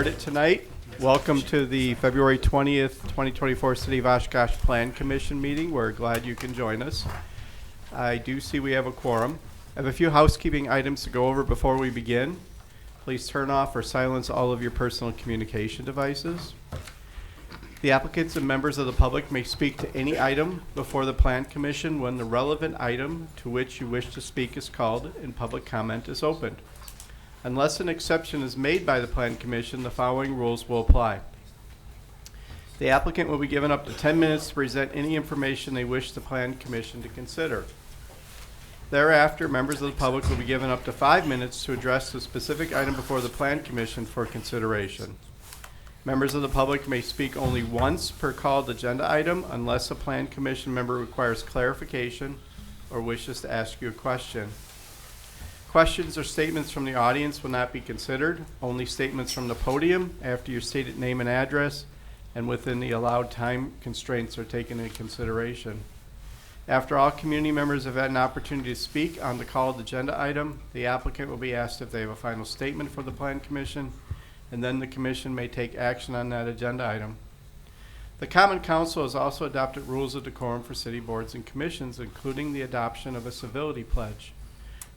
started tonight. Welcome to the February 20th, 2024 City of Oshkosh Plan Commission meeting. We're glad you can join us. I do see we have a quorum. I have a few housekeeping items to go over before we begin. Please turn off or silence all of your personal communication devices. The applicants and members of the public may speak to any item before the Plan Commission when the relevant item to which you wish to speak is called and public comment is opened. Unless an exception is made by the Plan Commission, the following rules will apply. The applicant will be given up to 10 minutes to present any information they wish the Plan Commission to consider. Thereafter, members of the public will be given up to 5 minutes to address the specific item before the Plan Commission for consideration. Members of the public may speak only once per called agenda item unless a Plan Commission member requires clarification or wishes to ask you a question. Questions or statements from the audience will not be considered. Only statements from the podium after your stated name and address and within the allowed time constraints are taken into consideration. After all community members have had an opportunity to speak on the called agenda item, the applicant will be asked if they have a final statement for the Plan Commission, and then the Commission may take action on that agenda item. The Common Council has also adopted rules of decorum for city boards and commissions, including the adoption of a civility pledge.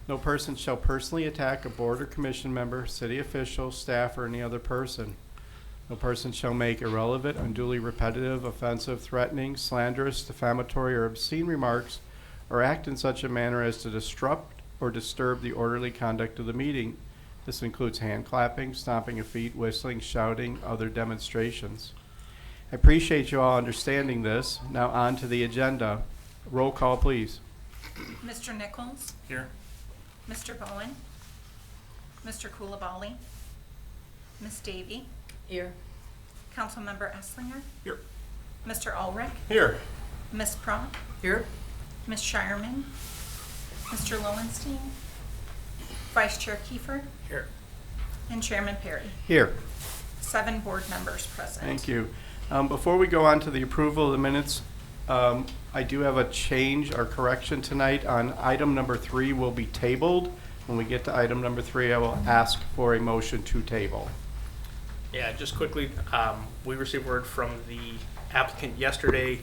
No person shall personally attack a board or commission member, city official, staff, or any other person. No person shall make irrelevant, unduly repetitive, offensive, threatening, slanderous, defamatory, or obscene remarks, or act in such a manner as to disrupt or disturb the orderly conduct of the meeting. This includes hand clapping, stomping of feet, whistling, shouting, other demonstrations. I appreciate you all understanding this. Now on to the agenda. Roll call, please. Mr. Nichols? Here. Mr. Bowen? Mr. Coulibaly? Ms. Davy? Here. Councilmember Esslinger? Here. Mr. Ulrich? Here. Ms. Pratt? Here. Ms. Shireman? Mr. Lowenstein? Vice Chair Kiefer? Here. And Chairman Perry. Here. 7 board members present. Thank you. Before we go on to the approval of the minutes, I do have a change or correction tonight on item number 3 will be tabled. When we get to item number 3, I will ask for a motion to table. Yeah, just quickly, we received word from the applicant yesterday.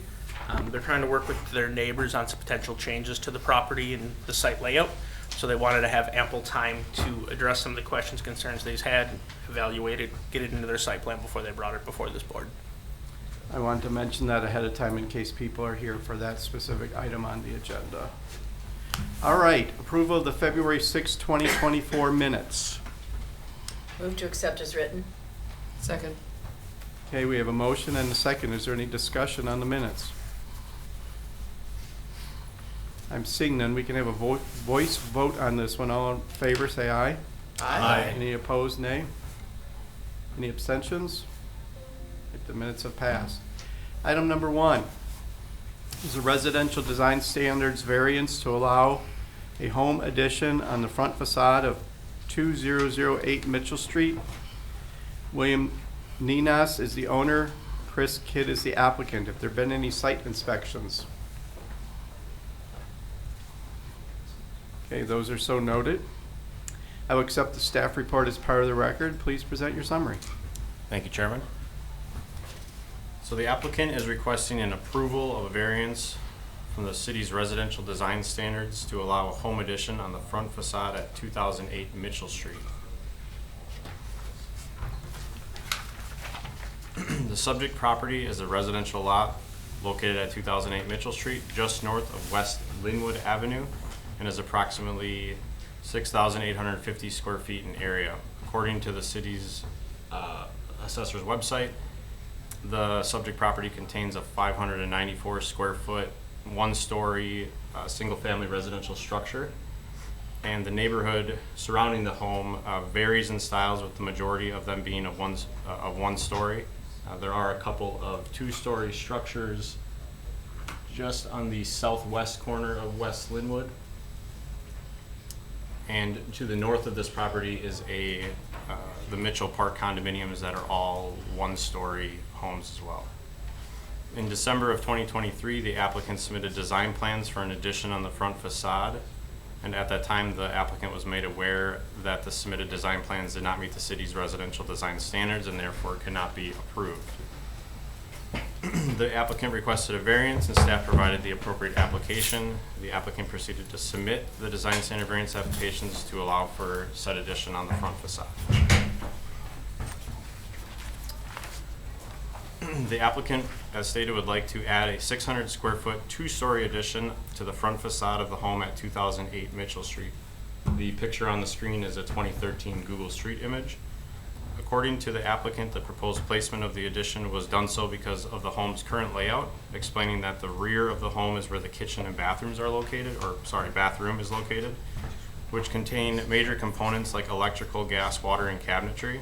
They're trying to work with their neighbors on some potential changes to the property and the site layout. So they wanted to have ample time to address some of the questions, concerns they've had, evaluate it, get it into their site plan before they brought it before this board. I wanted to mention that ahead of time in case people are here for that specific item on the agenda. All right, approval of the February 6, 2024 minutes. Move to accept as written. Second. Okay, we have a motion and a second. Is there any discussion on the minutes? I'm seeing none. We can have a voice vote on this one. All in favor, say aye. Aye. Any opposed, nay? Any abstentions? The minutes have passed. Item number 1 is a residential design standards variance to allow a home addition on the front facade of 2008 Mitchell Street. William Ninas is the owner. Chris Kidd is the applicant. Have there been any site inspections? Okay, those are so noted. I will accept the staff report as part of the record. Please present your summary. Thank you, Chairman. So the applicant is requesting an approval of a variance from the city's residential design standards to allow a home addition on the front facade at 2008 Mitchell Street. The subject property is a residential lot located at 2008 Mitchell Street, just north of West Linwood Avenue, and is approximately 6,850 square feet in area. According to the city's assessor's website, the subject property contains a 594 square foot, 1-story, single-family residential structure, and the neighborhood surrounding the home varies in styles, with the majority of them being of one story. There are a couple of 2-story structures just on the southwest corner of West Linwood. And to the north of this property is the Mitchell Park condominiums that are all 1-story homes as well. In December of 2023, the applicant submitted design plans for an addition on the front facade And at that time, the applicant was made aware that the submitted design plans did not meet the city's residential design standards and therefore could not be approved. The applicant requested a variance and staff provided the appropriate application. The applicant proceeded to submit the design standard variance applications to allow for said addition on the front facade. The applicant, as stated, would like to add a 600 square foot, 2-story addition to the front facade of the home at 2008 Mitchell Street. The picture on the screen is a 2013 Google Street image. According to the applicant, the proposed placement of the addition was done so because of the home's current layout, explaining that the rear of the home is where the kitchen and bathrooms are located, bathroom is located, which contain major components like electrical, gas, water, and cabinetry.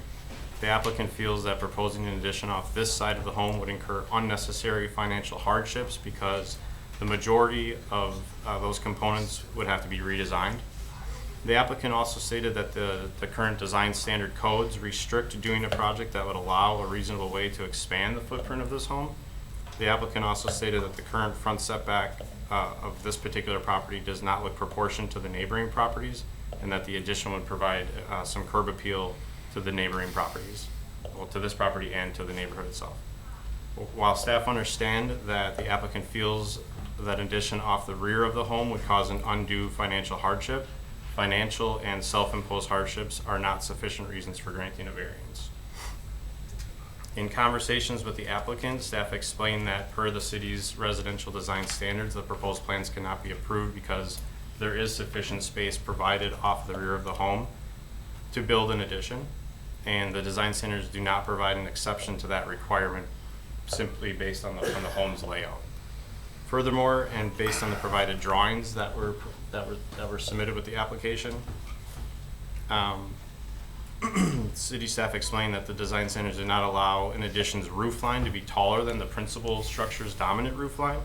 The applicant feels that proposing an addition off this side of the home would incur unnecessary financial hardships because the majority of those components would have to be redesigned. The applicant also stated that the current design standard codes restrict doing a project that would allow a reasonable way to expand the footprint of this home. The applicant also stated that the current front setback of this particular property does not look proportioned to the neighboring properties, and that the addition would provide some curb appeal to the neighboring properties, well, to this property and to the neighborhood itself. While staff understand that the applicant feels that addition off the rear of the home would cause an undue financial hardship, financial and self-imposed hardships are not sufficient reasons for granting a variance. In conversations with the applicant, staff explained that per the city's residential design standards, the proposed plans cannot be approved because there is sufficient space provided off the rear of the home to build an addition, and the design standards do not provide an exception to that requirement simply based on the home's layout. Furthermore, and based on the provided drawings that were submitted with the application, city staff explained that the design standards do not allow an addition's roof line to be taller than the principal structure's dominant roof line,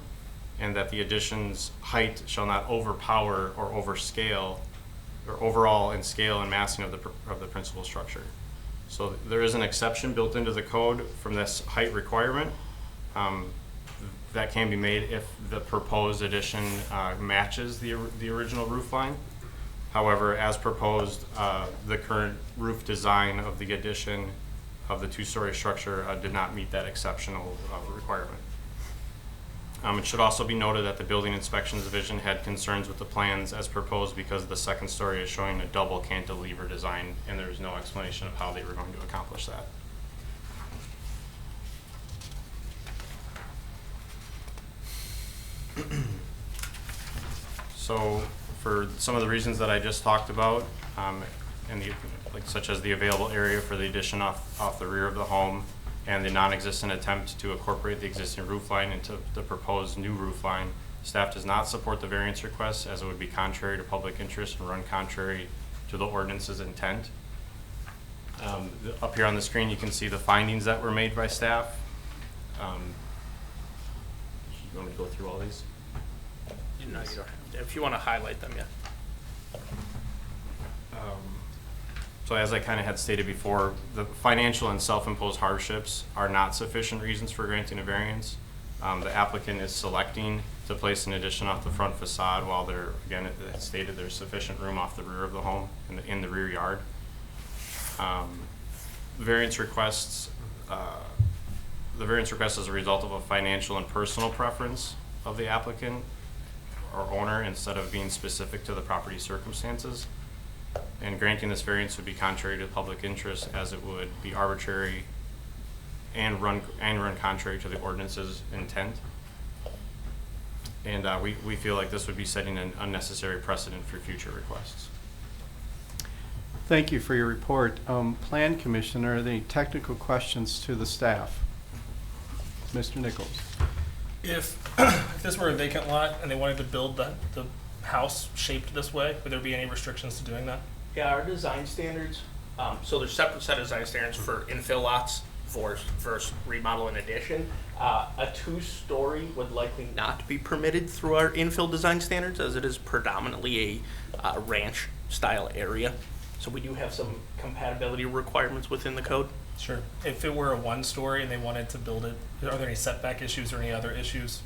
and that the addition's height shall not overpower or overscale or overall in scale and massing of the principal structure. So there is an exception built into the code from this height requirement that can be made if the proposed addition matches the original roof line. However, as proposed, the current roof design of the addition of the 2-story structure did not meet that exceptional requirement. It should also be noted that the Building Inspections Division had concerns with the plans as proposed because the second story is showing a double cantilever design, and there is no explanation of how they were going to accomplish that. So for some of the reasons that I just talked about, such as the available area for the addition off the rear of the home, and the non-existent attempt to incorporate the existing roof line into the proposed new roof line, staff does not support the variance request as it would be contrary to public interest and run contrary to the ordinance's intent. Up here on the screen, you can see the findings that were made by staff. You want me to go through all these? No, you don't have to. If you want to highlight them, yeah. So as I kind of had stated before, the financial and self-imposed hardships are not sufficient reasons for granting a variance. The applicant is selecting to place an addition off the front facade while there, again, it stated there's sufficient room off the rear of the home in the rear yard. The variance request is a result of a financial and personal preference of the applicant or owner instead of being specific to the property circumstances. And granting this variance would be contrary to public interest, as it would be arbitrary and run contrary to the ordinance's intent. And we feel like this would be setting an unnecessary precedent for future requests. Thank you for your report. Plan Commissioner, are there any technical questions to the staff? Mr. Nichols. If this were a vacant lot and they wanted to build the house shaped this way, would there be any restrictions to doing that? Yeah, our design standards, so there's separate set of design standards for infill lots versus remodel and addition. A 2-story would likely not be permitted through our infill design standards, as it is predominantly a ranch style area. So we do have some compatibility requirements within the code. Sure. If it were a 1-story and they wanted to build it, are there any setback issues or any other issues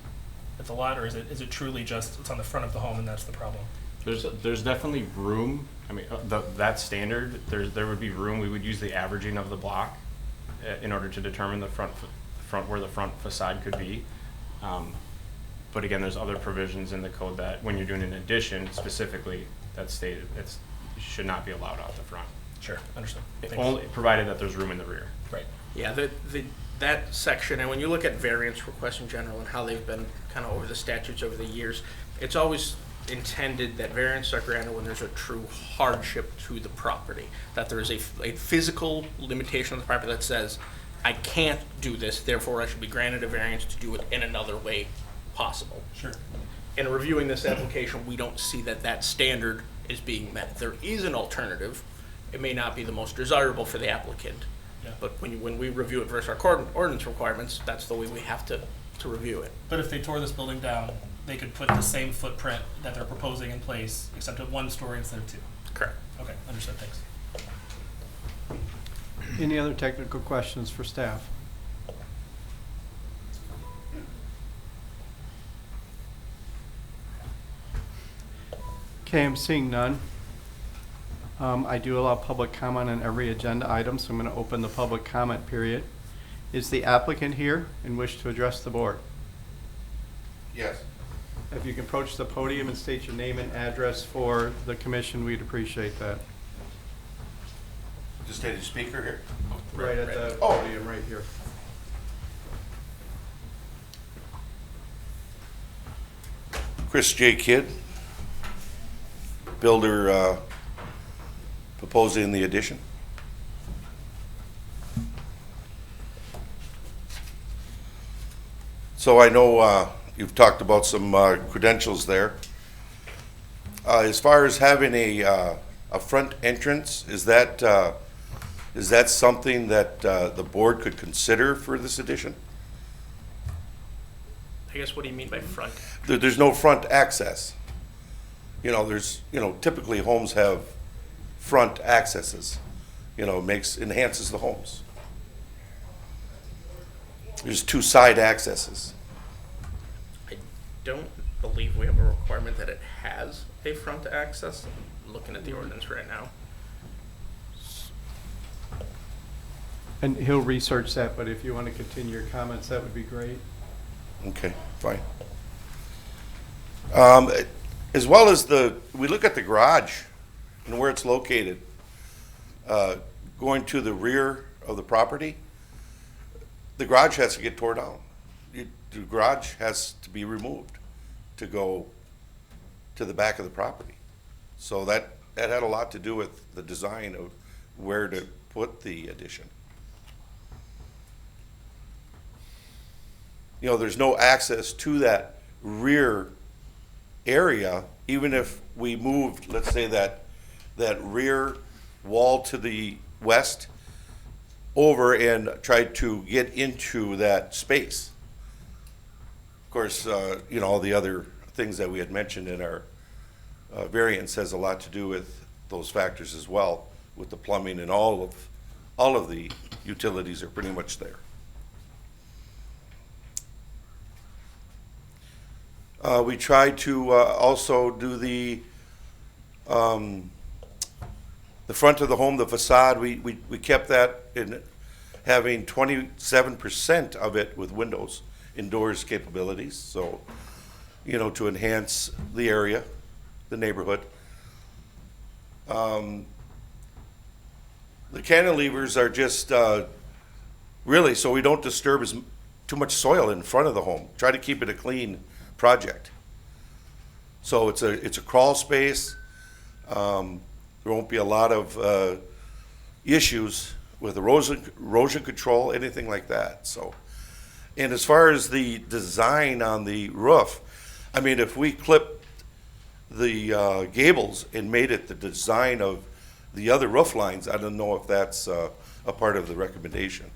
at the lot, or is it truly just it's on the front of the home and that's the problem? There's definitely room. I mean, that standard, there would be room. We would use the averaging of the block in order to determine the front where the front facade could be. But again, there's other provisions in the code that when you're doing an addition specifically, that's stated, it should not be allowed out the front. Sure, understood. Thanks. Only provided that there's room in the rear. Right. Yeah, that section, and when you look at variance requests in general and how they've been kind of over the statutes over the years, it's always intended that variants are granted when there's a true hardship to the property, that there is a physical limitation of the property that says, I can't do this, therefore I should be granted a variance to do it in another way possible. Sure. In reviewing this application, we don't see that that standard is being met. There is an alternative. It may not be the most desirable for the applicant, Yeah. but when we review it versus our ordinance requirements, that's the way we have to review it. But if they tore this building down, they could put the same footprint that they're proposing in place, except at 1 story instead of 2. Correct. Okay, understood, thanks. Any other technical questions for staff? Okay, I'm seeing none. I do allow public comment on every agenda item, so I'm going to open the public comment period. Is the applicant here and wish to address the board? Yes. If you can approach the podium and state your name and address for the commission, we'd appreciate that. Designated speaker here. Right at the Oh. podium, right here. Chris J. Kidd, builder, proposing the addition. So I know you've talked about some credentials there. As far as having a front entrance, is that something that the board could consider for this addition? I guess, what do you mean by front? There's no front access. Typically homes have front accesses. Enhances the homes. There's 2 side accesses. I don't believe we have a requirement that it has a front access. I'm looking at the ordinance right now. And he'll research that, but if you want to continue your comments, that would be great. Okay, fine. As well as we look at the garage and where it's located, going to the rear of the property, the garage has to get torn down. The garage has to be removed to go to the back of the property. So that had a lot to do with the design of where to put the addition. There's no access to that rear area, even if we moved, let's say that rear wall to the west over and tried to get into that space. Of course, all the other things that we had mentioned in our variance has a lot to do with those factors as well, with the plumbing and all of the utilities are pretty much there. We tried to also do the front of the home, the facade. We kept that in having 27% of it with windows, indoors capabilities. So, to enhance the area, the neighborhood. The cantilevers are just really so we don't disturb too much soil in front of the home. Try to keep it a clean project. So it's a crawl space. There won't be a lot of issues with erosion control, anything like that. So, and as far as the design on the roof, I mean, if we clipped the gables and made it the design of the other roof lines, I don't know if that's a part of the recommendation.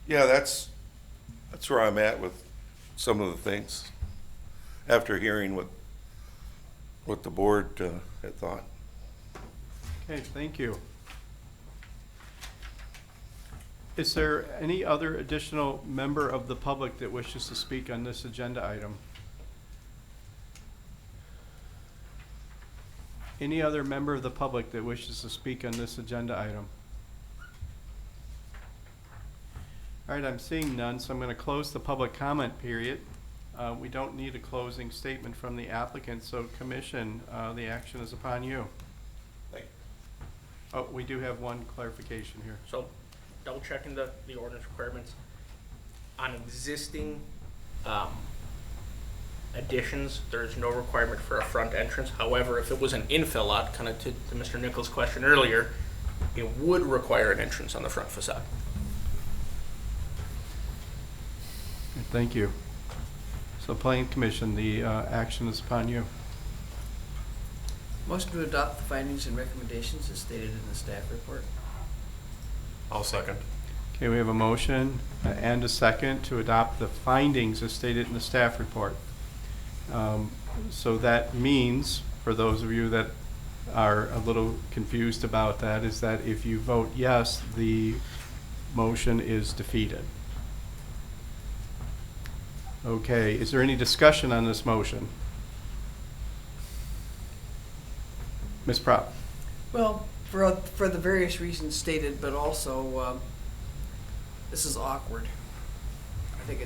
Yeah, that's where I'm at with some of the things after hearing what the board had thought. Okay, thank you. Is there any other additional member of the public that wishes to speak on this agenda item? Any other member of the public that wishes to speak on this agenda item? All right, I'm seeing none, so I'm going to close the public comment period. We don't need a closing statement from the applicant, so Commission, the action is upon you. Thank you. Oh, we do have one clarification here. So, double checking the ordinance requirements. On existing additions, there is no requirement for a front entrance. However, if it was an infill lot, kind of to Mr. Nichols' question earlier, it would require an entrance on the front facade. Thank you. So Planning Commission, the action is upon you. Motion to adopt the findings and recommendations as stated in the staff report. I'll second. Okay, we have a motion and a second to adopt the findings as stated in the staff report. So that means, for those of you that are a little confused about that, is that if you vote yes, the motion is defeated. Okay, is there any discussion on this motion? Ms. Prop? Well, for the various reasons stated, but also this is awkward. I think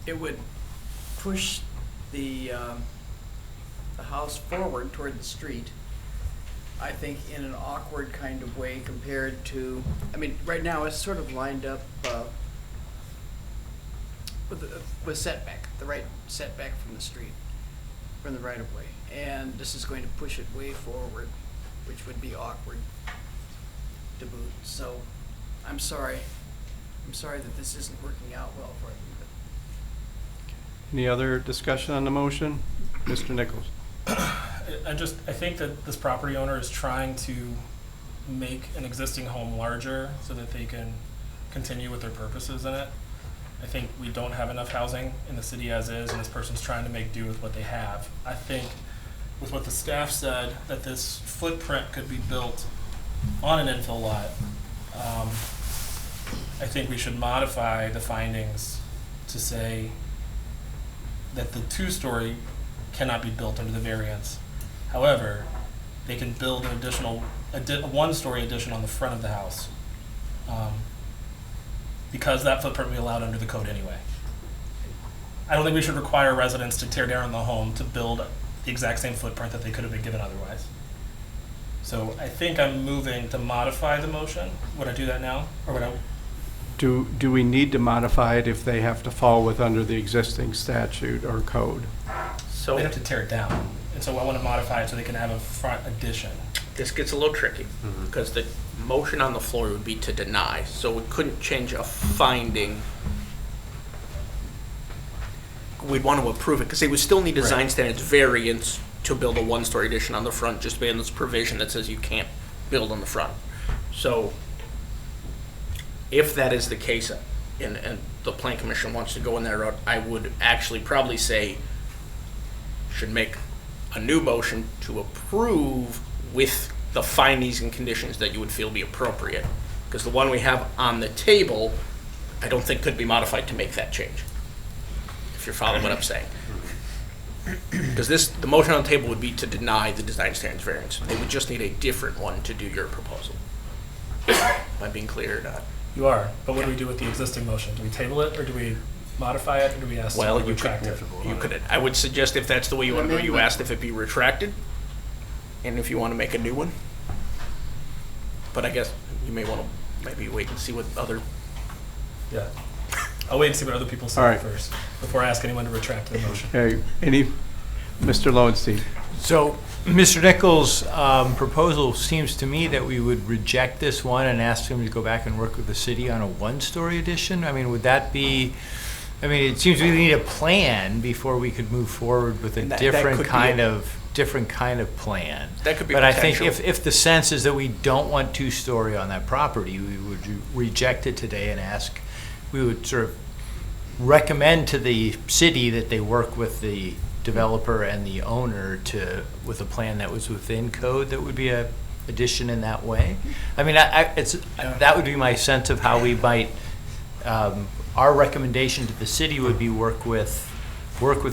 it would push the house forward toward the street, I think, in an awkward kind of way compared to, I mean, right now it's sort of lined up with setback, the right setback from the street, from the right of way. And this is going to push it way forward, which would be awkward to boot. So I'm sorry. I'm sorry that this isn't working out well for them. Any other discussion on the motion? Mr. Nichols? I think that this property owner is trying to make an existing home larger so that they can continue with their purposes in it. I think we don't have enough housing in the city as is, and this person's trying to make do with what they have. I think with what the staff said, that this footprint could be built on an infill lot. I think we should modify the findings to say that the two-story cannot be built under the variance. However, they can build an additional, a one-story addition on the front of the house, because that footprint will be allowed under the code anyway. I don't think we should require residents to tear down the home to build the exact same footprint that they could have been given otherwise. So I think I'm moving to modify the motion. Would I do that now, or would I? Do we need to modify it if they have to fall with under the existing statute or code? So They have to tear it down, and so I want to modify it so they can have a front addition. this gets a little tricky, because the motion on the floor would be to deny, so we couldn't change a finding. We'd want to approve it, because they would still need design standards variance to build a one-story addition on the front, just based on this provision that says you can't build on the front. So if that is the case, and the plan commission wants to go in that route, I would actually probably say should make a new motion to approve with the findings and conditions that you would feel be appropriate. Because the one we have on the table, I don't think could be modified to make that change, if you're following what I'm saying. Because the motion on the table would be to deny the design standards variance. They would just need a different one to do your proposal. Am I being clear or not? You are, but what do we do with the existing motion? Do we table it, or do we modify it, or do we ask Well, to you could, retract it? I would suggest if that's the way you want to go, you asked if it be retracted, and if you want to make a new one. But I guess you may want to maybe wait and see what other, Yeah. I'll wait and see what other people All say right. first, before I ask anyone to retract the motion. Okay, Mr. Lowenstein? So, Mr. Nichols' proposal seems to me that we would reject this one and ask him to go back and work with the city on a one-story addition. I mean, would that be, I mean, it seems we need a plan before we could move forward with a That different could be kind of plan. that could be But I think potential. if the sense is that we don't want two-story on that property, we would reject it today and ask, we would sort of recommend to the city that they work with the developer and the owner with a plan that was within code that would be a addition in that way. I mean, that would be my sense of how we might, our recommendation to the city would be work with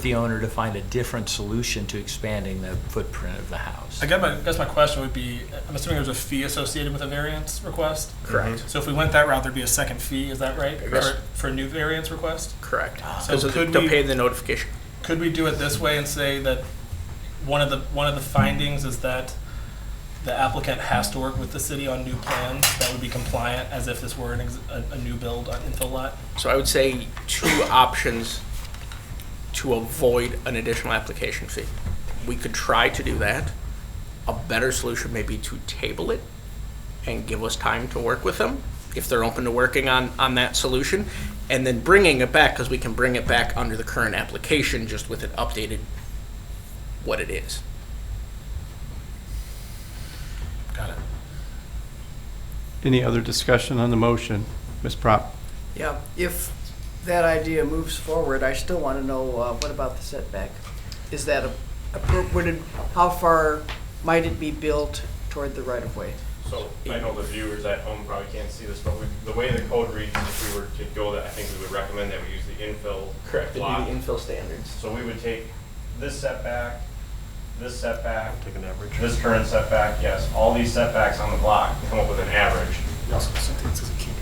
the owner to find a different solution to expanding the footprint of the house. I guess my question would be, I'm assuming there's a fee associated with a variance request? Correct. So if we went that route, there'd be a second fee, is that right? Yes. For a new variance request? Correct. So So could they'll we- pay the notification. Could we do it this way and say that one of the findings is that the applicant has to work with the city on new plans that would be compliant as if this were a new build on infill lot? So I would say 2 options to avoid an additional application fee. We could try to do that. A better solution may be to table it and give us time to work with them, if they're open to working on that solution, and then bringing it back, because we can bring it back under the current application, just with it updated what it is. Got it. Any other discussion on the motion? Ms. Prop? Yeah, if that idea moves forward, I still want to know, what about the setback? Is that how far might it be built toward the right-of-way? So I know the viewers at home probably can't see this, but the way the code reads, if we were to go that, I think we would recommend that we use the infill Correct. block. Infill standards. So we would take this setback, take an average. This current setback, yes, all these setbacks on the block, come up with an average.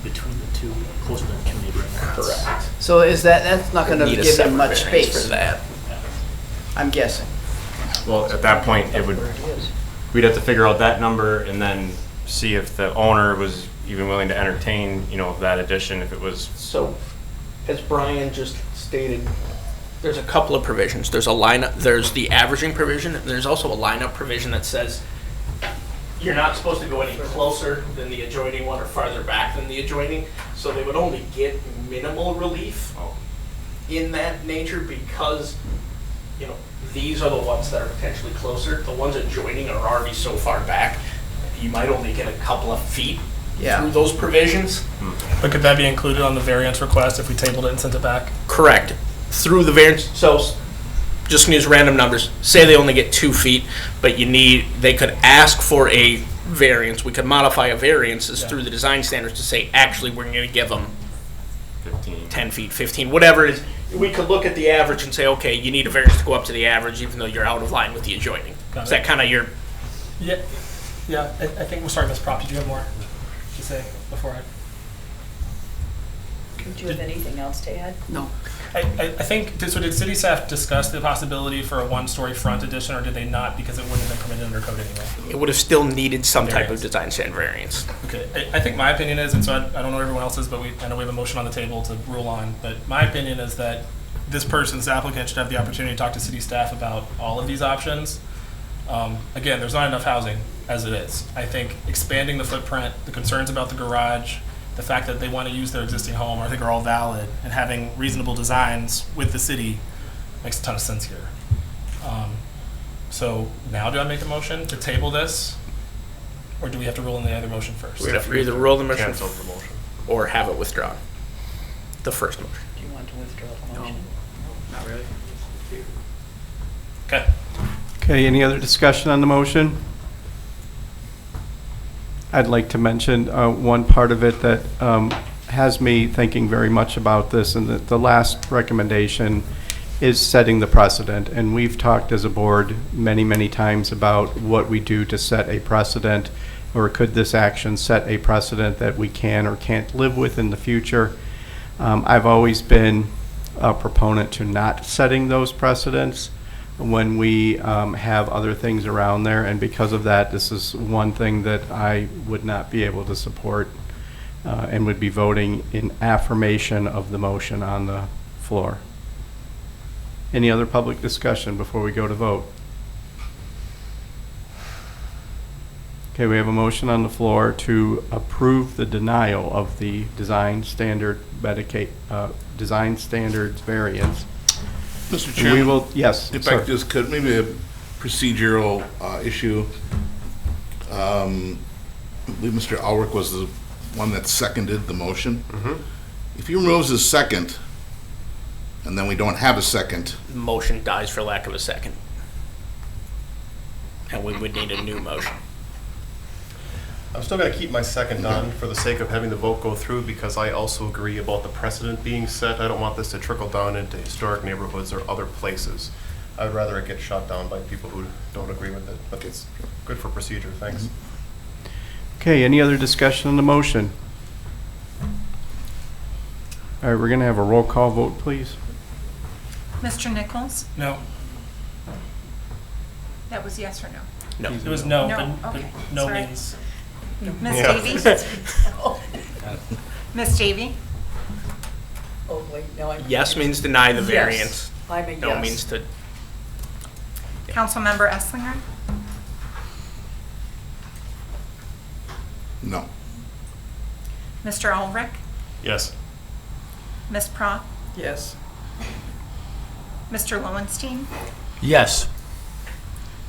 Between the two, closer than 2 neighboring lots. Correct. So that's not going to Need a give them separate much variance space, for that. I'm guessing. Well, at that point, we'd have to figure out that number and then see if the owner was even willing to entertain, that addition, if it was. So, as Brian just stated, there's a couple of provisions. There's there's the averaging provision, and there's also a lineup provision that says you're not supposed to go any closer than the adjoining one or farther back than the adjoining. So they would only get minimal relief in that nature because, these are the ones that are potentially closer. The ones adjoining are already so far back, you might only get a couple of feet through those provisions. But could that be included on the variance request if we tabled it and sent it back? Correct. Through the variance, so just gonna use random numbers. Say they only get 2 feet, but they could ask for a variance. We could modify a variance through the design standards to say, actually, we're gonna give them 15. 10 feet, 15, whatever it is. We could look at the average and say, okay, you need a variance to go up to the average, even though you're out of line with the adjoining. Got Is it. that kind of your, Yeah, I think, sorry, Ms. Prop, did you have more to say before I? Do you have anything else to add? No. I think, so did city staff discuss the possibility for a 1-story front addition, or did they not because it wouldn't have been permitted under code anyway? it would have still needed some type of Variance. design standard variance. Okay, I think my opinion is, and so I don't know everyone else's, but I know we have a motion on the table to rule on, but my opinion is that this applicant should have the opportunity to talk to city staff about all of these options. Again, there's not enough housing as it is. I think expanding the footprint, the concerns about the garage, the fact that they want to use their existing home, I think are all valid, and having reasonable designs with the city makes a ton of sense here. So now do I make a motion to table this, or do we have to rule in the other motion first? We'd have to either roll the motion Cancel the motion. or have it withdrawn. The first motion. Do you want to withdraw the motion? Not really. Okay. Okay, any other discussion on the motion? I'd like to mention one part of it that has me thinking very much about this, and the last recommendation is setting the precedent. And we've talked as a board many, many times about what we do to set a precedent, or could this action set a precedent that we can or can't live with in the future. I've always been a proponent to not setting those precedents when we have other things around there, and because of that, this is one thing that I would not be able to support and would be voting in affirmation of the motion on the floor. Any other public discussion before we go to vote? Okay, we have a motion on the floor to approve the denial of the design standards variance. Mr. We Chairman, will, yes, if sir. I just could, maybe a procedural issue. I believe Mr. Ulrich was the one that seconded the motion. If he removes his second, and then we don't have a second, The motion dies for lack of a second. And we would need a new motion. I'm still going to keep my second on for the sake of having the vote go through because I also agree about the precedent being set. I don't want this to trickle down into historic neighborhoods or other places. I'd rather it get shot down by people who don't agree with it, but it's good for procedure. Thanks. Okay, any other discussion on the motion? All right, we're going to have a roll call vote, please. Mr. Nichols? No, That was yes or no? No. it was no, No, but okay, no sorry. means. Ms. Yeah. Davy? Ms. Davy? Oh, wait, no, I. Yes means deny the Yes. variance. I'm a yes. No means to, Councilmember Esslinger? No. Mr. Ulrich? Yes. Ms. Prott? Yes. Mr. Lowenstein? Yes.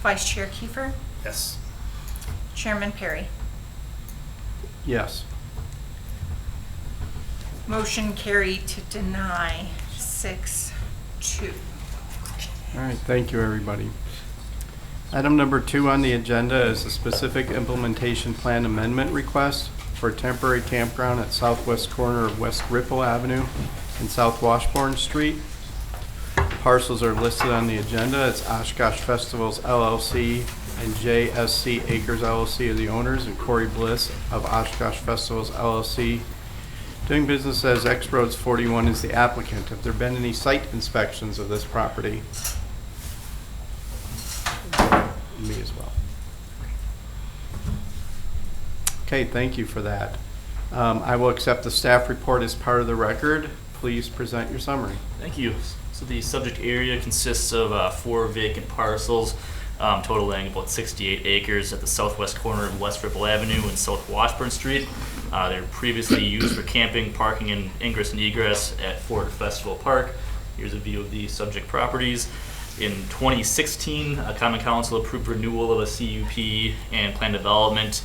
Vice Chair Kiefer? Yes. Chairman Perry? Yes. Motion carried to deny 6-2. All right, thank you, everybody. Item number 2 on the agenda is a specific implementation plan amendment request for a temporary campground at southwest corner of West Ripple Avenue and South Washburn Street. Parcels are listed on the agenda. It's Oshkosh Festivals LLC and JSC Acres LLC are the owners, and Corey Bliss of Oshkosh Festivals LLC, doing business as X Roads 41, is the applicant. Have there been any site inspections of this property? Me as well. Okay, thank you for that. I will accept the staff report as part of the record. Please present your summary. Thank you. So the subject area consists of 4 vacant parcels totaling about 68 acres at the southwest corner of West Ripple Avenue and South Washburn Street. They were previously used for camping, parking, and ingress and egress at Ford Festival Park. Here's a view of the subject properties. In 2016, Common Council approved renewal of a CUP and plan development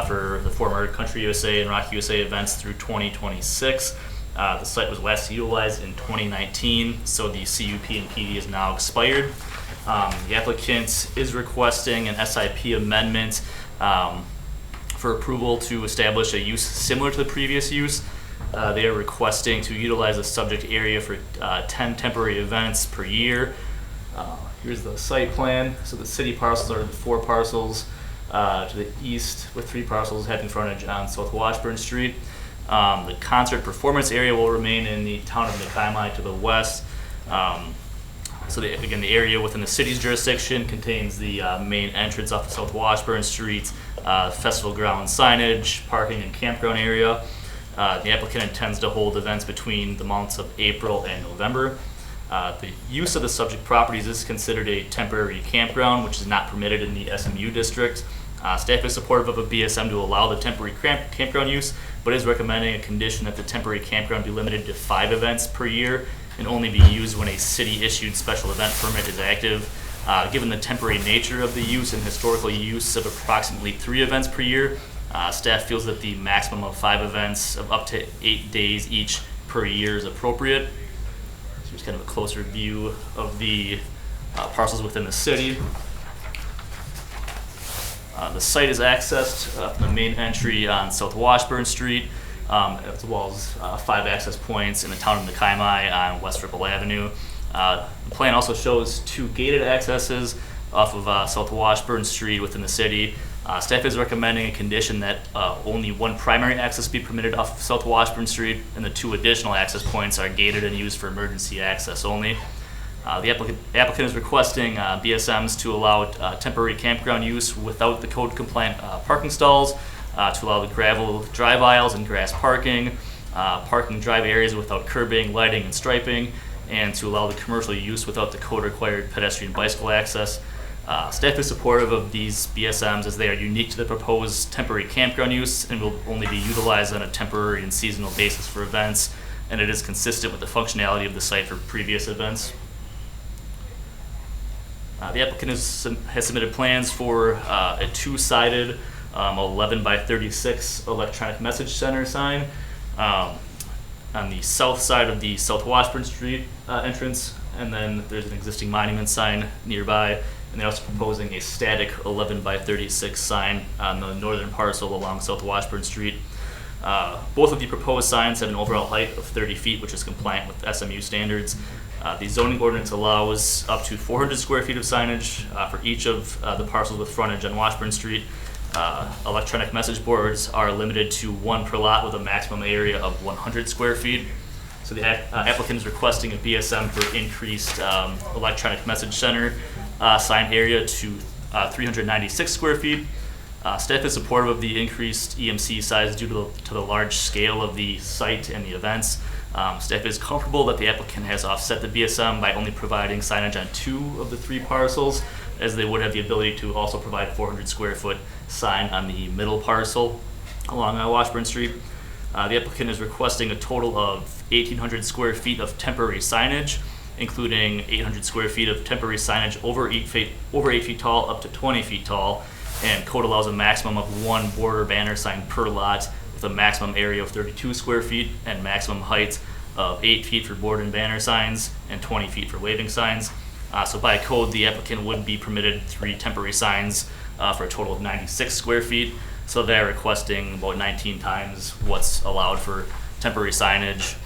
for the former Country USA and Rock USA events through 2026. The site was last utilized in 2019, so the CUP and PD is now expired. The applicant is requesting an SIP amendment for approval to establish a use similar to the previous use. They are requesting to utilize the subject area for 10 temporary events per year. Here's the site plan. So the city parcels are the 4 parcels to the east, with 3 parcels having frontage on South Washburn Street. The concert performance area will remain in the town of Nicolet to the west. Again, the area within the city's jurisdiction contains the main entrance off of South Washburn Street, festival ground signage, parking and campground area. The applicant intends to hold events between the months of April and November. The use of the subject properties is considered a temporary campground, which is not permitted in the SMU district. Staff is supportive of a BSM to allow the temporary campground use, but is recommending a condition that the temporary campground be limited to 5 events per year and only be used when a city-issued special event permit is active. Given the temporary nature of the use and historical use of approximately 3 events per year, staff feels that the maximum of 5 events of up to 8 days each per year is appropriate. So here's kind of a closer view of the parcels within the city. The site is accessed from the main entry on South Washburn Street, as well as 5 access points in the town of Nicolet on West Ripple Avenue. The plan also shows 2 gated accesses off of South Washburn Street within the city. Staff is recommending a condition that only 1 primary access be permitted off of South Washburn Street, and the 2 additional access points are gated and used for emergency access only. The applicant is requesting BSMs to allow temporary campground use without the code compliant parking stalls, to allow the gravel drive aisles and grass parking, parking drive areas without curbing, lighting, and striping, and to allow the commercial use without the code required pedestrian bicycle access. Staff is supportive of these BSMs as they are unique to the proposed temporary campground use and will only be utilized on a temporary and seasonal basis for events, and it is consistent with the functionality of the site for previous events. The applicant has submitted plans for a 2-sided 11 by 36 electronic message center sign on the south side of the South Washburn Street entrance, and then there's an existing monument sign nearby, and they're also proposing a static 11 by 36 sign on the northern parcel along South Washburn Street. Both of the proposed signs have an overall height of 30 feet, which is compliant with SMU standards. The zoning ordinance allows up to 400 square feet of signage for each of the parcels with frontage on Washburn Street. Electronic message boards are limited to one per lot with a maximum area of 100 square feet. So the applicant is requesting a BSM for increased electronic message center sign area to 396 square feet. Staff is supportive of the increased EMC size due to the large scale of the site and the events. Staff is comfortable that the applicant has offset the BSM by only providing signage on 2 of the 3 parcels, as they would have the ability to also provide a 400 square foot sign on the middle parcel along Washburn Street. The applicant is requesting a total of 1,800 square feet of temporary signage, including 800 square feet of temporary signage over 8 feet tall up to 20 feet tall, and code allows a maximum of 1 border banner sign per lot with a maximum area of 32 square feet and maximum height of 8 feet for border and banner signs and 20 feet for waving signs. So by code, the applicant would be permitted 3 temporary signs for a total of 96 square feet. So they're requesting about 19 times what's allowed for temporary signage.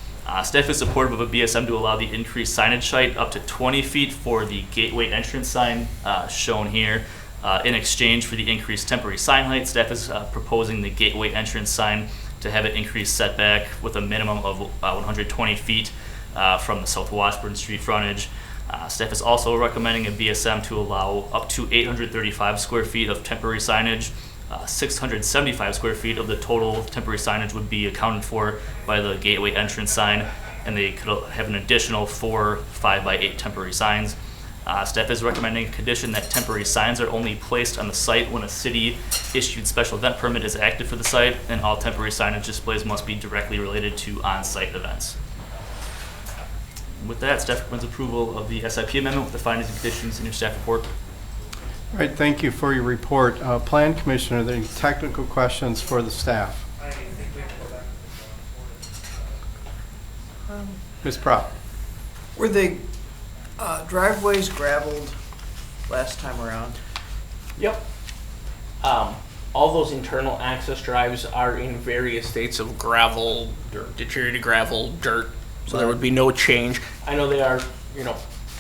Staff is supportive of a BSM to allow the increased signage height up to 20 feet for the gateway entrance sign shown here. In exchange for the increased temporary sign height, staff is proposing the gateway entrance sign to have an increased setback with a minimum of 120 feet from the South Washburn Street frontage. Staff is also recommending a BSM to allow up to 835 square feet of temporary signage. 675 square feet of the total temporary signage would be accounted for by the gateway entrance sign, and they could have an additional 4 5x8 temporary signs. Staff is recommending a condition that temporary signs are only placed on the site when a city-issued special event permit is active for the site, and all temporary signage displays must be directly related to on-site events. With that, staff recommends approval of the SIP amendment with the findings and conditions in your staff report. All right, thank you for your report. Plan Commissioner, are there any technical questions for the staff? Ms. Prop? Were the driveways gravelled last time around? Yep. All those internal access drives are in various states of gravel, dirt, deteriorated gravel, dirt, so there would be no change. I know they are,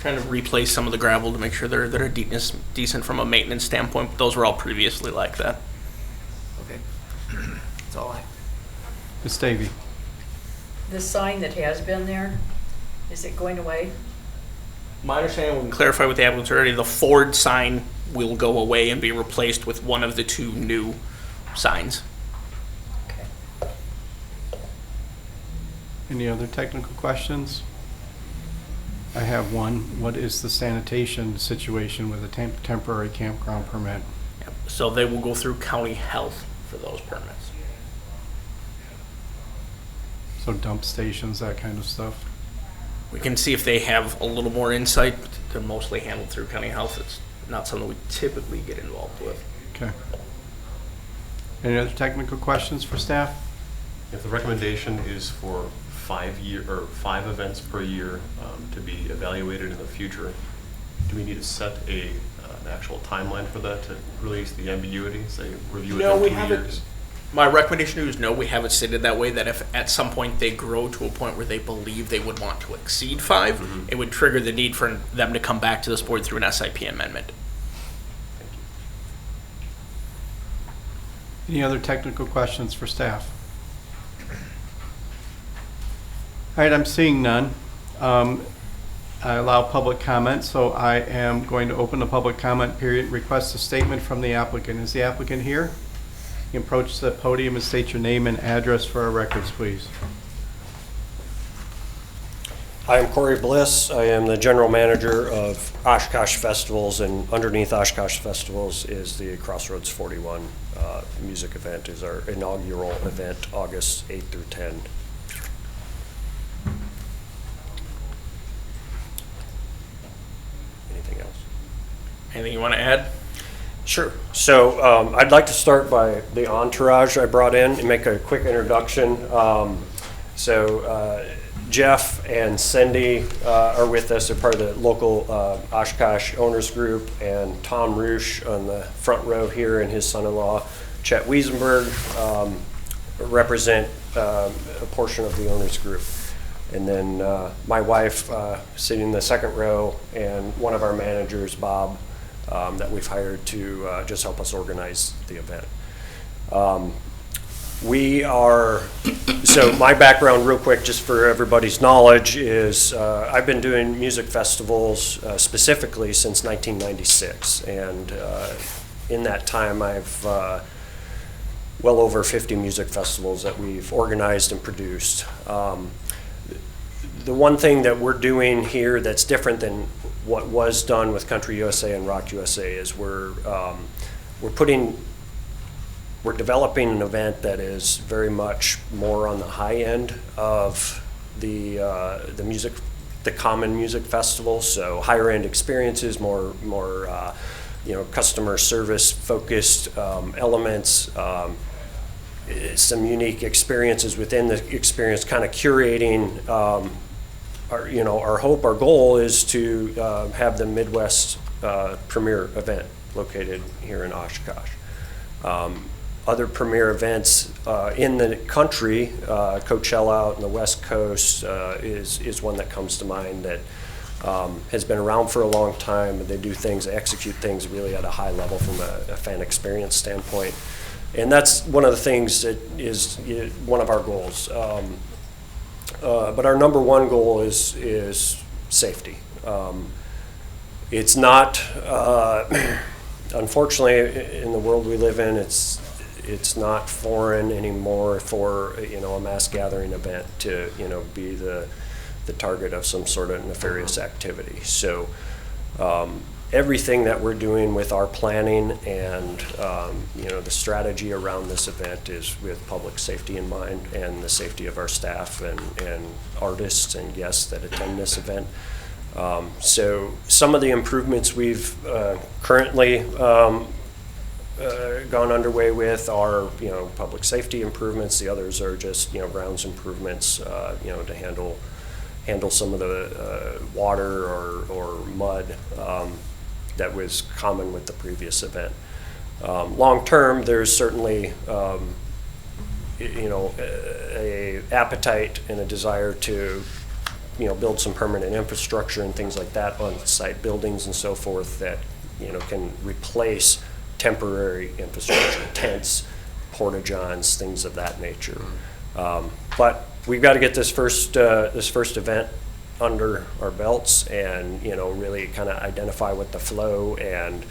trying to replace some of the gravel to make sure they're decent from a maintenance standpoint, but those were all previously like that. Okay. That's all I. Ms. Davy? The sign that has been there, is it going away? My understanding, we can clarify with the applicants already, the Ford sign will go away and be replaced with one of the 2 new signs. Okay. Any other technical questions? I have one. What is the sanitation situation with a temporary campground permit? Yep. So they will go through county health for those permits. So dump stations, that kind of stuff? We can see if they have a little more insight, but they're mostly handled through county health. It's not something we typically get involved with. Okay. Any other technical questions for staff? If the recommendation is for 5 events per year to be evaluated in the future, do we need to set an actual timeline for that to release the ambiguity, say review it No, in we 2 haven't. years? My recommendation is no, we have it stated that way, that if at some point they grow to a point where they believe they would want to exceed 5, it would trigger the need for them to come back to this board through an SIP amendment. Any other technical questions for staff? All right, I'm seeing none. I allow public comment, so I am going to open the public comment period, request a statement from the applicant. Is the applicant here? You can approach the podium and state your name and address for our records, please. I am Corey Bliss. I am the general manager of Oshkosh Festivals, and underneath Oshkosh Festivals is the Crossroads 41 music event. Is our inaugural event, August 8 through 10. Anything else? Anything you want to add? Sure. So I'd like to start by the entourage I brought in and make a quick introduction. Jeff and Cindy are with us. They're part of the local Oshkosh Owners Group, and Tom Roosh on the front row here, and his son-in-law, Chet Wiesenberg, represent a portion of the Owners Group. And then my wife sitting in the second row, and one of our managers, Bob, that we've hired to just help us organize the event. So my background real quick, just for everybody's knowledge, is I've been doing music festivals specifically since 1996. And in that time, I've well over 50 music festivals that we've organized and produced. The one thing that we're doing here that's different than what was done with Country USA and Rock USA is we're developing an event that is very much more on the high end of the music, the common music festival. So higher end experiences, more customer service focused elements, some unique experiences within the experience, kind of curating. Our hope, our goal is to have the Midwest premier event located here in Oshkosh. Other premier events in the country, Coachella out in the West Coast is one that comes to mind that has been around for a long time. And they do things, they execute things really at a high level from a fan experience standpoint. And that's one of the things that is one of our goals. But our number one goal is safety. It's not, unfortunately, in the world we live in, it's not foreign anymore for a mass gathering event to be the target of some sort of nefarious activity. So everything that we're doing with our planning and the strategy around this event is with public safety in mind and the safety of our staff and artists and guests that attend this event. So some of the improvements we've currently gone underway with are public safety improvements. The others are just grounds improvements to handle some of the water or mud that was common with the previous event. Long term, there's certainly a appetite and a desire to build some permanent infrastructure and things like that on site, buildings and so forth that can replace temporary infrastructure, tents, porta-johns, things of that nature. But we've got to get this first event under our belts and really kind of identify what the flow and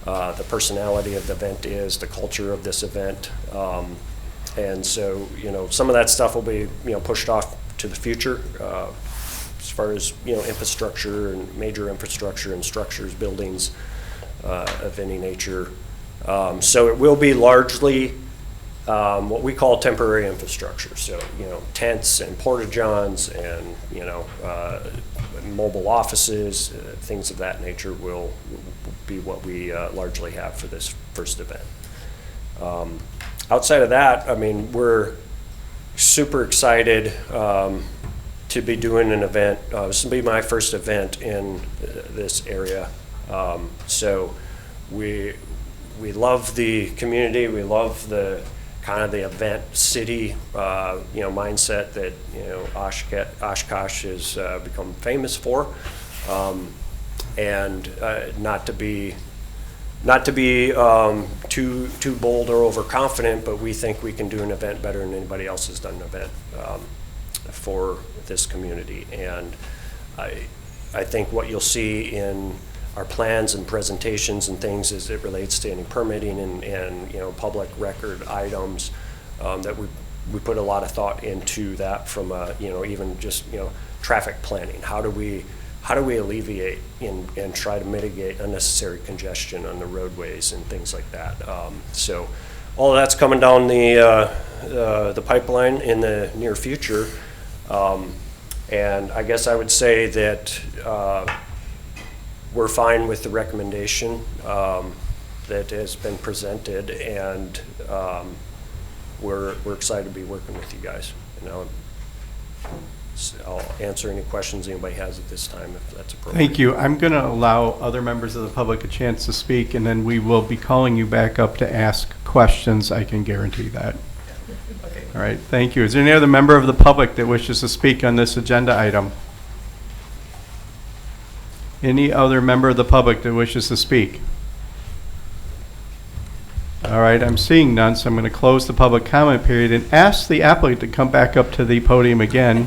the personality of the event is, the culture of this event. And so some of that stuff will be pushed off to the future as far as infrastructure and major infrastructure and structures, buildings of any nature. So it will be largely what we call temporary infrastructure. So, tents and porta-johns and, mobile offices, things of that nature will be what we largely have for this first event. Outside of that, we're super excited to be doing an event. This will be my first event in this area. So we love the community. We love the kind of the event city, mindset that Oshkosh has become famous for, and not to be too bold or overconfident, but we think we can do an event better than anybody else has done an event for this community. And I think what you'll see in our plans and presentations and things as it relates to any permitting and public record items, that we put a lot of thought into that from even just traffic planning. How do we alleviate and try to mitigate unnecessary congestion on the roadways and things like that. So all of that's coming down the pipeline in the near future. And I guess I would say that we're fine with the recommendation that has been presented, and we're excited to be working with you guys. I'll answer any questions anybody has at this time, if that's appropriate. Thank you. I'm going to allow other members of the public a chance to speak, and then we will be calling you back up to ask questions. I can guarantee that. Okay. All right, thank you. Is there any other member of the public that wishes to speak on this agenda item? Any other member of the public that wishes to speak? All right, I'm seeing none, so I'm going to close the public comment period and ask the applicant to come back up to the podium again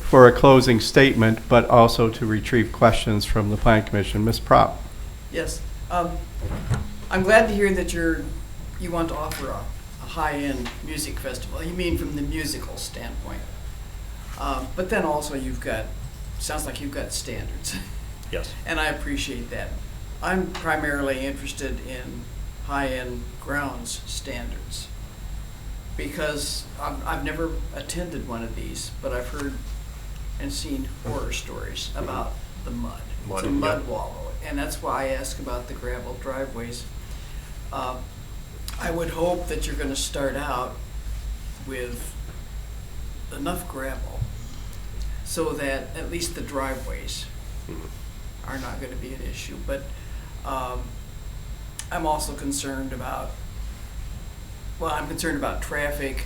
for a closing statement, but also to retrieve questions from the Plan Commission. Ms. Prop. Yes. I'm glad to hear that you want to offer a high-end music festival. You mean from the musical standpoint. But then also sounds like you've got standards. Yes. And I appreciate that. I'm primarily interested in high-end grounds standards because I've never attended one of these, but I've heard and seen horror stories about the mud. It's a mud wallow, and that's why I ask about the gravel driveways. I would hope that you're going to start out with enough gravel so that at least the driveways are not going to be an issue. But I'm also concerned about, I'm concerned about traffic,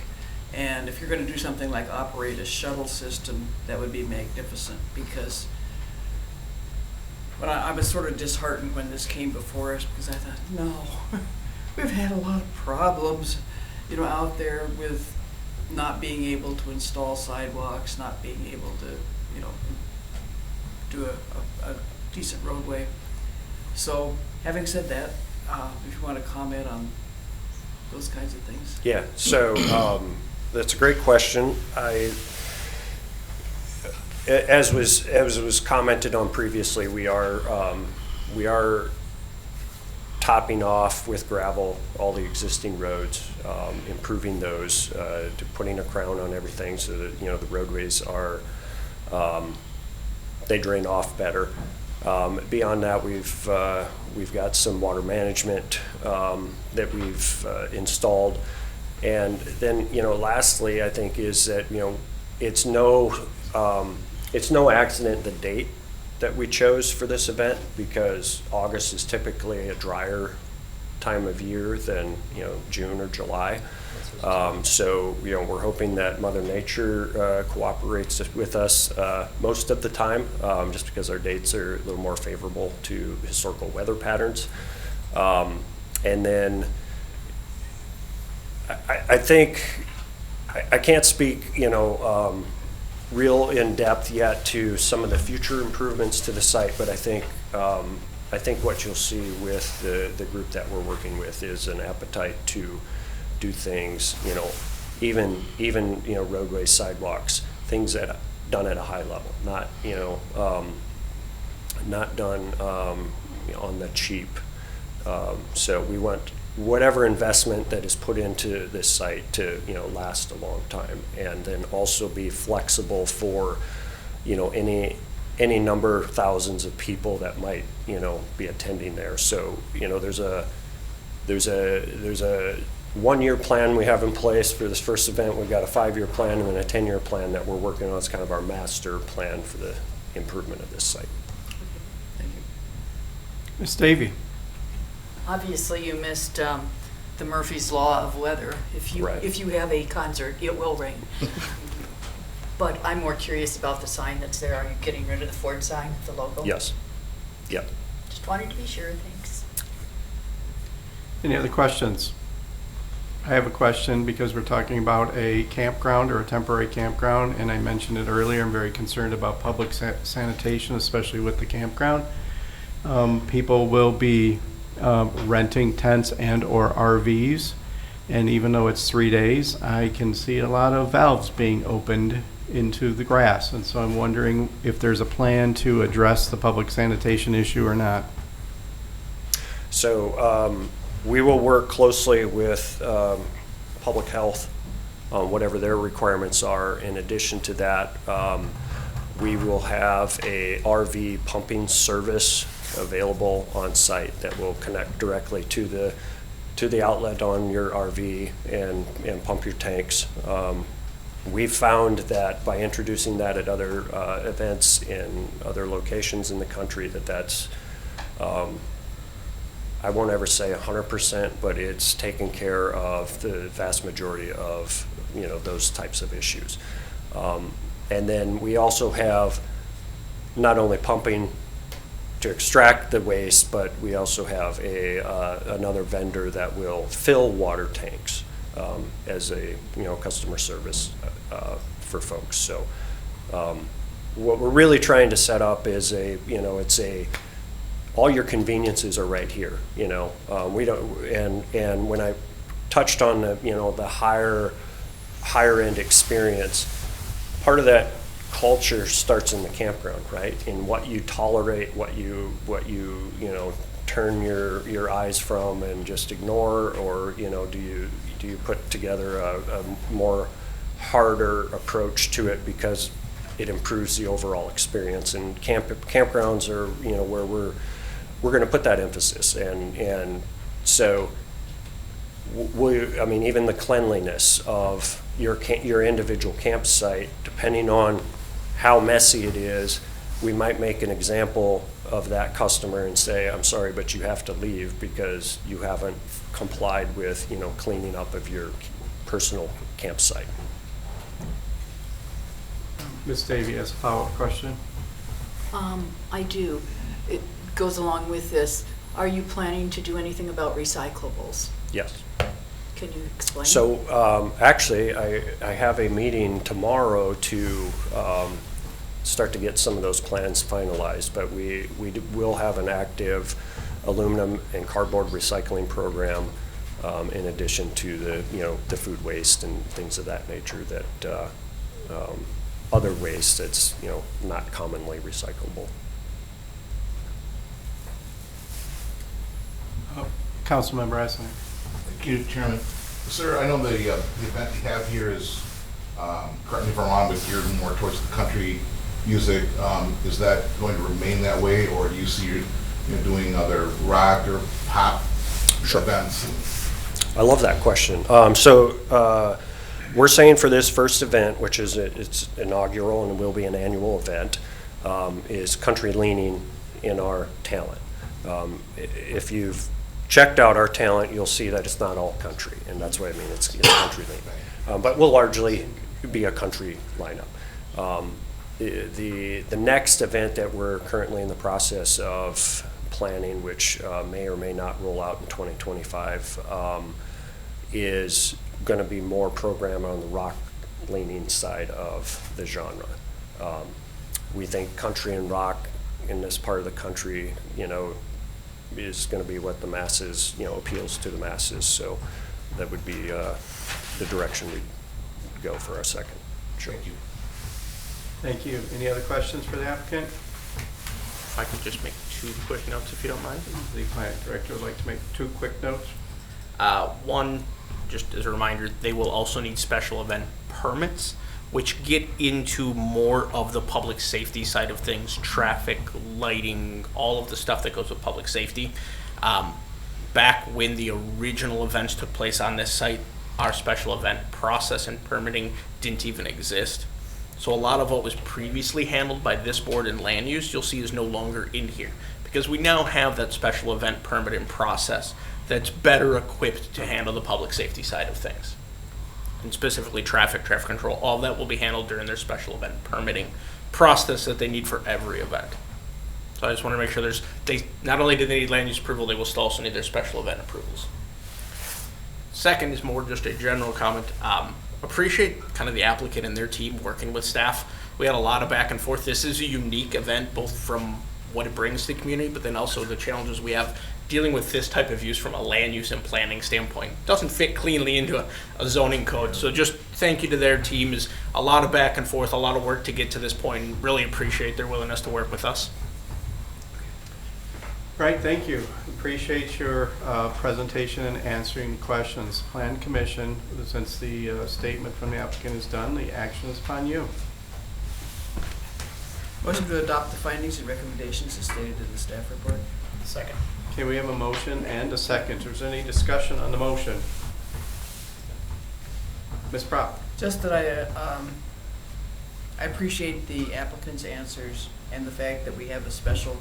and if you're going to do something like operate a shuttle system, that would be magnificent, because I was sort of disheartened when this came before us, because I thought, no, we've had a lot of problems, out there with not being able to install sidewalks, not being able to, do a decent roadway. So, having said that, if you want to comment on those kinds of things. Yeah, so that's a great question. As was commented on previously, we are topping off with gravel all the existing roads, improving those, to putting a crown on everything so that the roadways are they drain off better. Beyond that, we've got some water management that we've installed, and then lastly, I think is that it's no accident the date that we chose for this event, because August is typically a drier time of year than June or July. So we're hoping that Mother Nature cooperates with us most of the time, just because our dates are a little more favorable to historical weather patterns. And then I think I can't speak real in depth yet to some of the future improvements to the site, but I think what you'll see with the group that we're working with is an appetite to do things, even roadways, sidewalks, things that done at a high level, not done on the cheap. So we want whatever investment that is put into this site to last a long time, and then also be flexible for any number, thousands of people that might be attending there. So there's a 1-year plan we have in place for this first event. We've got a 5-year plan and then a 10-year plan that we're working on. It's kind of our master plan for the improvement of this site. Thank you. Ms. Davy. Obviously, you missed the Murphy's Law of weather. Right. If you have a concert, it will rain. But I'm more curious about the sign that's there. Are you getting rid of the Ford sign, the logo? Yes. Yep. Just wanted to be sure, thanks. Any other questions? I have a question because we're talking about a campground or a temporary campground, and I mentioned it earlier. I'm very concerned about public sanitation, especially with the campground. People will be renting tents and or RVs, and even though it's 3 days, I can see a lot of valves being opened into the grass, and so I'm wondering if there's a plan to address the public sanitation issue or not. So we will work closely with public health on whatever their requirements are. In addition to that, we will have a RV pumping service available on site that will connect directly to the outlet on your RV and pump your tanks. We've found that by introducing that at other events in other locations in the country, that's, I won't ever say 100%, but it's taken care of the vast majority of, those types of issues. And then we also have not only pumping to extract the waste, but we also have another vendor that will fill water tanks as a customer service for folks. So what we're really trying to set up is all your conveniences are right here. We don't, and when I touched on the higher end experience, part of that culture starts in the campground, right? In what you tolerate, what you turn your eyes from and just ignore, or do you put together a more harder approach to it because it improves the overall experience? And campgrounds are where we're going to put that emphasis, and so even the cleanliness of your individual campsite, depending on how messy it is, we might make an example of that customer and say, I'm sorry, but you have to leave because you haven't complied with, cleaning up of your personal campsite. Ms. Davy has a follow-up question. I do. It goes along with this. Are you planning to do anything about recyclables? Yes. Can you explain? So actually, I have a meeting tomorrow to start to get some of those plans finalized, but we will have an active aluminum and cardboard recycling program in addition to the food waste and things of that nature, that other waste that's not commonly recyclable. Councilmember Essling. Thank you, Chairman. Sir, I know the event you have here is, correct me if I'm wrong, but geared more towards the country music. Is that going to remain that way, or do you see you doing other rock or pop events? I love that question. So we're saying for this first event, which is it's inaugural and will be an annual event, is country leaning in our talent. If you've checked out our talent, you'll see that it's not all country, and that's what I mean. It's country leaning, but we'll largely be a country lineup. The next event that we're currently in the process of planning, which may or may not roll out in 2025, is going to be more programmed on the rock leaning side of the genre. We think country and rock in this part of the country, is going to be what the masses, appeals to the masses. So that would be the direction we'd go for our second show. Thank you. Thank you. Any other questions for the applicant? If I could just make 2 quick notes, if you don't mind. The plant director would like to make 2 quick notes. One, just as a reminder, they will also need special event permits, which get into more of the public safety side of things, traffic, lighting, all of the stuff that goes with public safety. Back when the original events took place on this site, our special event process and permitting didn't even exist. So a lot of what was previously handled by this board and land use, you'll see is no longer in here, because we now have that special event permit and process that's better equipped to handle the public safety side of things. And specifically traffic control, all of that will be handled during their special event permitting process that they need for every event. So I just want to make sure not only do they need land use approval, they will still also need their special event approvals. Second is more just a general comment. Appreciate kind of the applicant and their team working with staff. We had a lot of back and forth. This is a unique event, both from what it brings to the community, but then also the challenges we have dealing with this type of use from a land use and planning standpoint. Doesn't fit cleanly into a zoning code. So just thank you to their team. Is a lot of back and forth, a lot of work to get to this point, and really appreciate their willingness to work with us. Right, thank you. Appreciate your presentation and answering questions. Plan Commission, since the statement from the applicant is done, the action is upon you. Motion to adopt the findings and recommendations as stated in the staff report. Second. Okay, we have a motion and a second. Is there any discussion on the motion? Ms. Prop? Just that I appreciate the applicant's answers and the fact that we have a special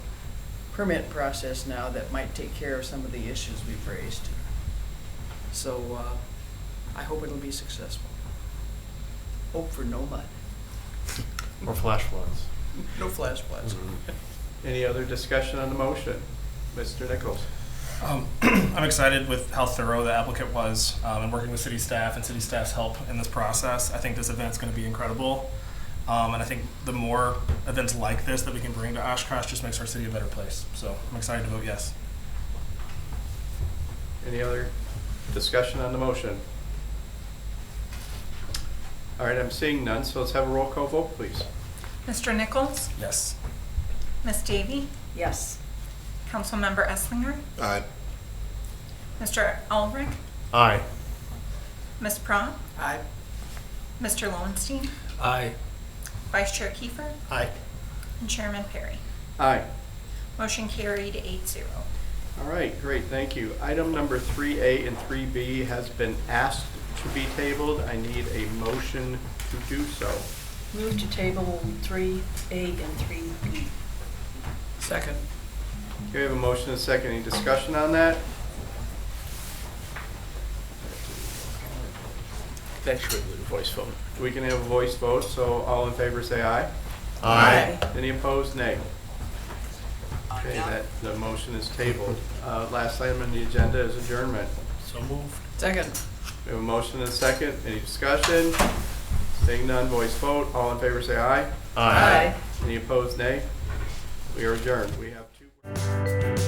permit process now that might take care of some of the issues we've raised. So I hope it'll be successful. Hope for no mud, Or flash floods. no flash floods. Any other discussion on the motion? Mr. Nichols? I'm excited with how thorough the applicant was and working with city staff and city staff's help in this process. I think this event's going to be incredible. And I think the more events like this that we can bring to Oshkosh just makes our city a better place. So I'm excited to vote yes. Any other discussion on the motion? All right, I'm seeing none, so let's have a roll call vote, please. Mr. Nichols? Yes. Ms. Davy? Yes. Councilmember Esslinger? Aye. Mr. Ulrich? Aye. Ms. Prott? Aye. Mr. Lowenstein? Aye. Vice Chair Kiefer? Aye. And Chairman Perry. Aye. Motion carried 8-0. All right, great, thank you. Item number 3A and 3B has been asked to be tabled. I need a motion to do so. Move to table 3A and 3B. Second. Okay, we have a motion and a second. Any discussion on that? That should be a voice vote. We can have a voice vote, so all in favor say aye. Aye. Any opposed, nay. Okay, the motion is tabled. Last item on the agenda is adjournment. So moved. Second. We have a motion and a second. Any discussion? Seeing none, voice vote. All in favor say aye. Aye. Any opposed, nay. We are adjourned. We have two.